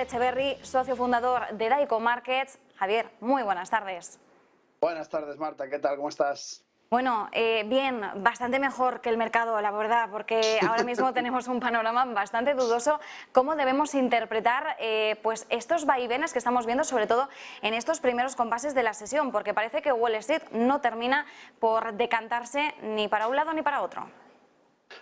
Echeverri, socio fundador de Daico Markets. Javier, muy buenas tardes. Buenas tardes, Marta. ¿Qué tal? ¿Cómo estás? Bueno, bien, bastante mejor que el mercado, la verdad, porque ahora mismo tenemos un panorama bastante dudoso. ¿Cómo debemos interpretar pues estos vaivenes que estamos viendo, sobre todo en estos primeros compases de la sesión? Porque parece que Wall Street no termina por decantarse ni para un lado ni para otro.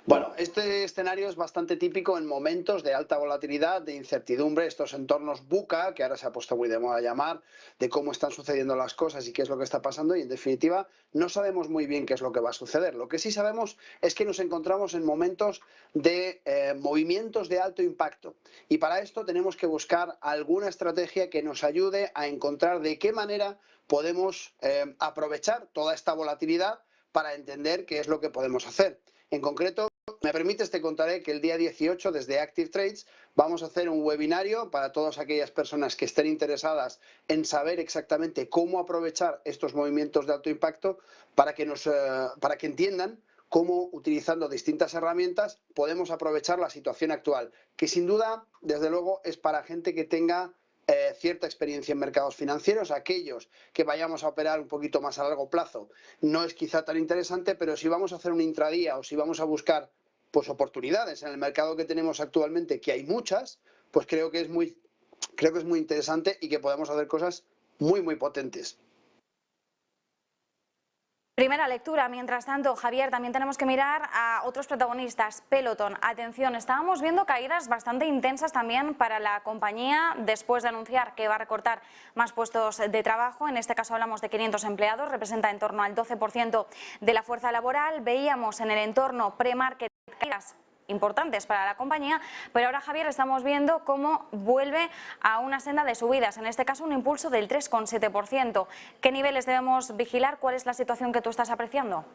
Bueno, este escenario es bastante típico en momentos de alta volatilidad, de incertidumbre, estos entornos VUCA, que ahora se ha puesto muy de moda llamar, de cómo están sucediendo las cosas y qué es lo que está pasando, y en definitiva no sabemos muy bien qué es lo que va a suceder. Lo que sí sabemos es que nos encontramos en momentos de movimientos de alto impacto, y para esto tenemos que buscar alguna estrategia que nos ayude a encontrar de qué manera podemos aprovechar toda esta volatilidad para entender qué es lo que podemos hacer. En concreto, me permites, te contaré que el día 18 desde Active Trades vamos a hacer un webinario para todas aquellas personas que estén interesadas en saber exactamente cómo aprovechar estos movimientos de alto impacto para que entiendan cómo, utilizando distintas herramientas, podemos aprovechar la situación actual, que sin duda, desde luego, es para gente que tenga cierta experiencia en mercados financieros. Aquellos que vayamos a operar un poquito más a largo plazo no es quizá tan interesante, pero si vamos a hacer un intradía o si vamos a buscar pues oportunidades en el mercado que tenemos actualmente, que hay muchas, pues creo que es muy interesante y que podemos hacer cosas muy potentes. Primera lectura. Mientras tanto, Javier, también tenemos que mirar a otros protagonistas. Peloton, atención, estábamos viendo caídas bastante intensas también para la compañía después de anunciar que va a recortar más puestos de trabajo. En este caso hablamos de 500 empleados, representa en torno al 12% de la fuerza laboral. Veíamos en el entorno pre-market caídas importantes para la compañía, pero ahora, Javier, estamos viendo cómo vuelve a una senda de subidas, en este caso un impulso del 3,7%. ¿Qué niveles debemos vigilar? ¿Cuál es la situación que tú estás apreciando?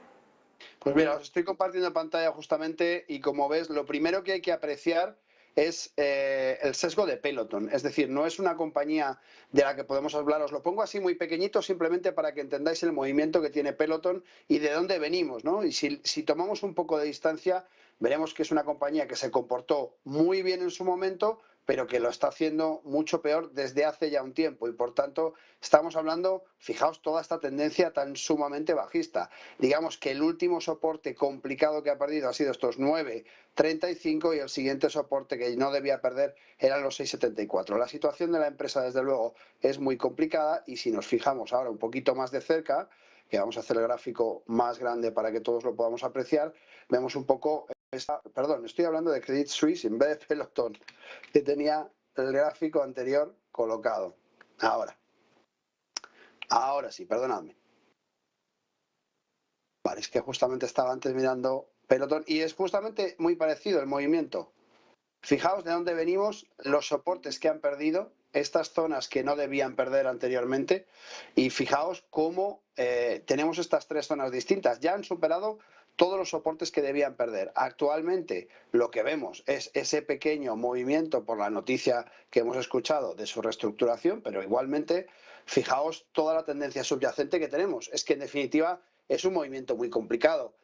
Pues mira, os estoy compartiendo pantalla justamente y como ves, lo primero que hay que apreciar es el sesgo de Peloton. Es decir, no es una compañía de la que podemos hablar. Os lo pongo así muy pequeñito simplemente para que entendáis el movimiento que tiene Peloton y de dónde venimos, ¿no? Y si tomamos un poco de distancia, veremos que es una compañía que se comportó muy bien en su momento, pero que lo está haciendo mucho peor desde hace ya un tiempo, y por tanto estamos hablando, fijaos, toda esta tendencia tan sumamente bajista. Digamos que el último soporte complicado que ha perdido ha sido estos 9,35 y el siguiente soporte que no debía perder eran los 6,74. La situación de la empresa, desde luego, es muy complicada, y si nos fijamos ahora un poquito más de cerca, que vamos a hacer el gráfico más grande para que todos lo podamos apreciar, vemos un poco... Perdón, estoy hablando de Credit Suisse en vez de Peloton, que tenía el gráfico anterior colocado. Ahora sí, perdonadme. Vale, es que justamente estaba antes mirando Peloton y es justamente muy parecido el movimiento. Fijaos de dónde venimos, los soportes que han perdido, estas zonas que no debían perder anteriormente, y fijaos cómo tenemos estas tres zonas distintas. Ya han superado todos los soportes que debían perder. Actualmente lo que vemos es ese pequeño movimiento por la noticia que hemos escuchado de su reestructuración, pero igualmente fijaos toda la tendencia subyacente que tenemos. Es que en definitiva es un movimiento muy complicado.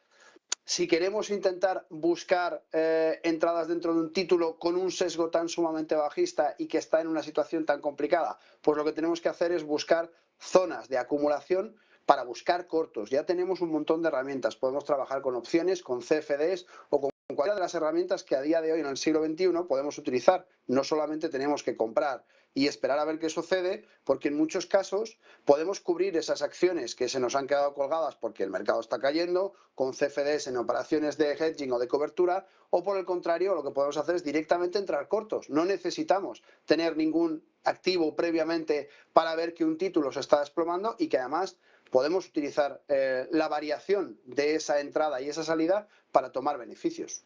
Si queremos intentar buscar entradas dentro de un título con un sesgo tan sumamente bajista y que está en una situación tan complicada, pues lo que tenemos que hacer es buscar zonas de acumulación para buscar cortos. Ya tenemos un montón de herramientas. Podemos trabajar con opciones, con CFDs o con cualquiera de las herramientas que a día de hoy, en el siglo XXI, podemos utilizar. No solamente tenemos que comprar y esperar a ver qué sucede, porque en muchos casos podemos cubrir esas acciones que se nos han quedado colgadas porque el mercado está cayendo, con CFDs en operaciones de hedging o de cobertura, o por el contrario, lo que podemos hacer es directamente entrar cortos. No necesitamos tener ningún activo previamente para ver que un título se está desplomando, y que además podemos utilizar la variación de esa entrada y esa salida para tomar beneficios.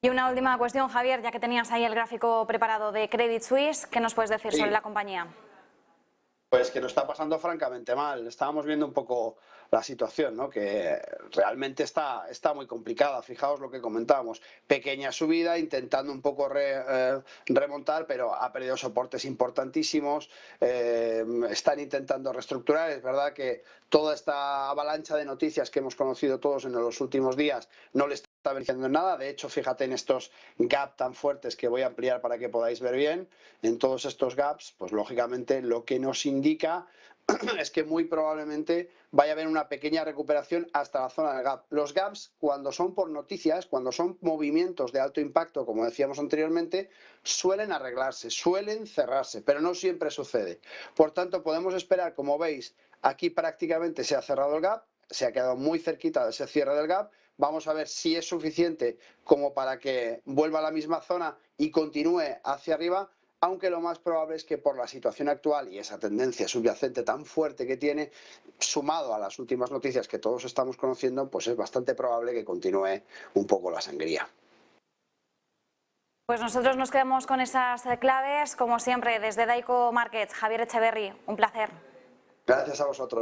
Y una última cuestión, Javier, ya que tenías ahí el gráfico preparado de Credit Suisse, ¿qué nos puedes decir sobre la compañía? Pues que lo está pasando francamente mal. Estábamos viendo un poco la situación, ¿no? Que realmente está muy complicada. Fijaos lo que comentábamos. Pequeña subida, intentando un poco remontar, pero ha perdido soportes importantísimos. Están intentando reestructurar. Es verdad que toda esta avalancha de noticias que hemos conocido todos en los últimos días no les está beneficiando en nada. De hecho, fíjate en estos gaps tan fuertes que voy a ampliar para que podáis ver bien. En todos estos gaps, pues lógicamente lo que nos indica es que muy probablemente vaya a haber una pequeña recuperación hasta la zona del gap. Los gaps, cuando son por noticias, cuando son movimientos de alto impacto, como decíamos anteriormente, suelen arreglarse, suelen cerrarse, pero no siempre sucede. Por tanto, podemos esperar, como veis, aquí prácticamente se ha cerrado el gap, se ha quedado muy cerquita de ese cierre del gap. Vamos a ver si es suficiente como para que vuelva a la misma zona y continúe hacia arriba, aunque lo más probable es que por la situación actual y esa tendencia subyacente tan fuerte que tiene, sumado a las últimas noticias que todos estamos conociendo, pues es bastante probable que continúe un poco la sangría. Pues nosotros nos quedamos con esas claves, como siempre, desde Daico Markets. Javier Echeverri, un placer. Gracias a vosotros.